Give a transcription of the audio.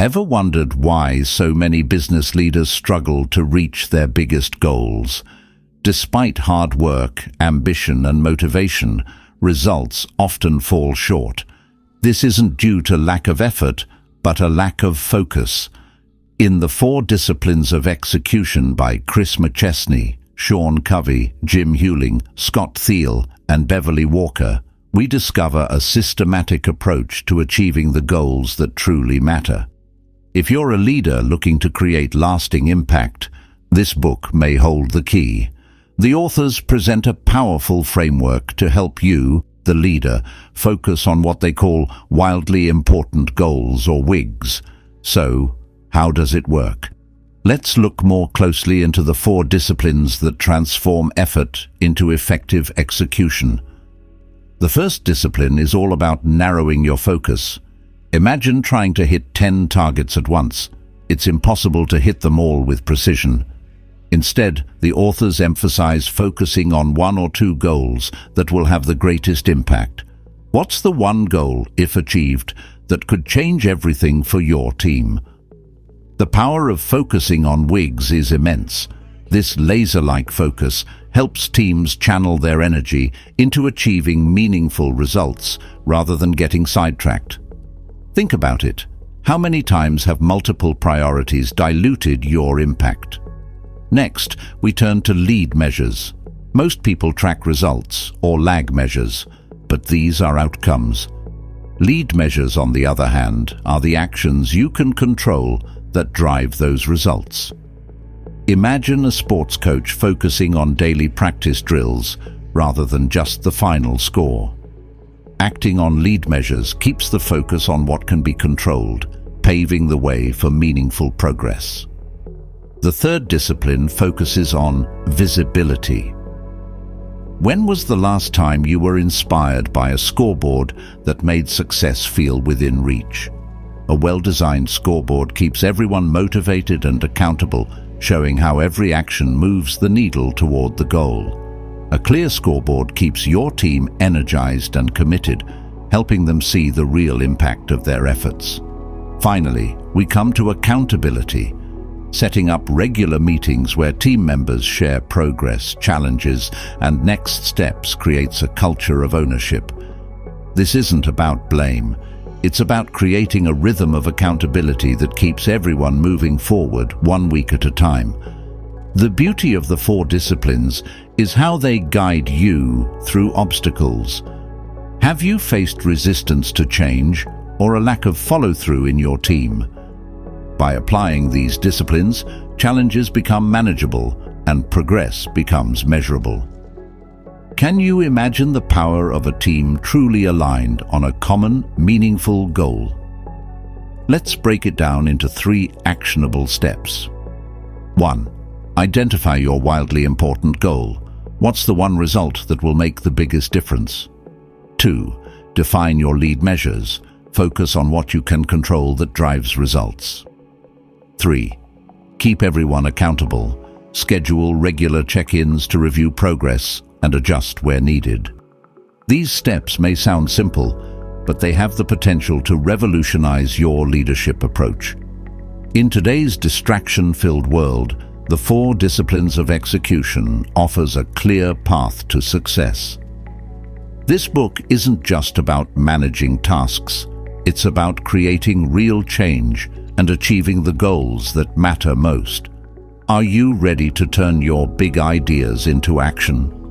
Ever wondered why so many business leaders struggle to reach their biggest goals? Despite hard work, ambition, and motivation, results often fall short. This isn't due to lack of effort, but a lack of focus. In The 4 Disciplines of Execution by Chris McChesney, Sean Covey, Jim Huling, Scott Thiel, and Beverley Walker, we discover a systematic approach to achieving the goals that truly matter. If you're a leader looking to create lasting impact, this book may hold the key. The authors present a powerful framework to help you, the leader, focus on what they call wildly important goals, or WIGs. So, how does it work? Let's look more closely into the 4 disciplines that transform effort into effective execution. The first discipline is all about narrowing your focus. Imagine trying to hit 10 targets at once. It's impossible to hit them all with precision. Instead, the authors emphasize focusing on 1 or 2 goals that will have the greatest impact. What's the one goal, if achieved, that could change everything for your team? The power of focusing on WIGs is immense. This laser-like focus helps teams channel their energy into achieving meaningful results rather than getting sidetracked. Think about it. How many times have multiple priorities diluted your impact? Next, we turn to lead measures. Most people track results or lag measures, but these are outcomes. Lead measures, on the other hand, are the actions you can control that drive those results. Imagine a sports coach focusing on daily practice drills rather than just the final score. Acting on lead measures keeps the focus on what can be controlled, paving the way for meaningful progress. The third discipline focuses on visibility. When was the last time you were inspired by a scoreboard that made success feel within reach? A well-designed scoreboard keeps everyone motivated and accountable, showing how every action moves the needle toward the goal. A clear scoreboard keeps your team energized and committed, helping them see the real impact of their efforts. Finally, we come to accountability. Setting up regular meetings where team members share progress, challenges, and next steps creates a culture of ownership. This isn't about blame. It's about creating a rhythm of accountability that keeps everyone moving forward 1 week at a time. The beauty of the 4 disciplines is how they guide you through obstacles. Have you faced resistance to change or a lack of follow-through in your team? By applying these disciplines, challenges become manageable and progress becomes measurable. Can you imagine the power of a team truly aligned on a common, meaningful goal? Let's break it down into 3 actionable steps. 1. Identify your wildly important goal. What's the one result that will make the biggest difference? 2. Define your lead measures. Focus on what you can control that drives results. 3. Keep everyone accountable. Schedule regular check-ins to review progress and adjust where needed. These steps may sound simple, but they have the potential to revolutionize your leadership approach. In today's distraction-filled world, the 4 disciplines of execution offers a clear path to success. This book isn't just about managing tasks. It's about creating real change and achieving the goals that matter most. Are you ready to turn your big ideas into action?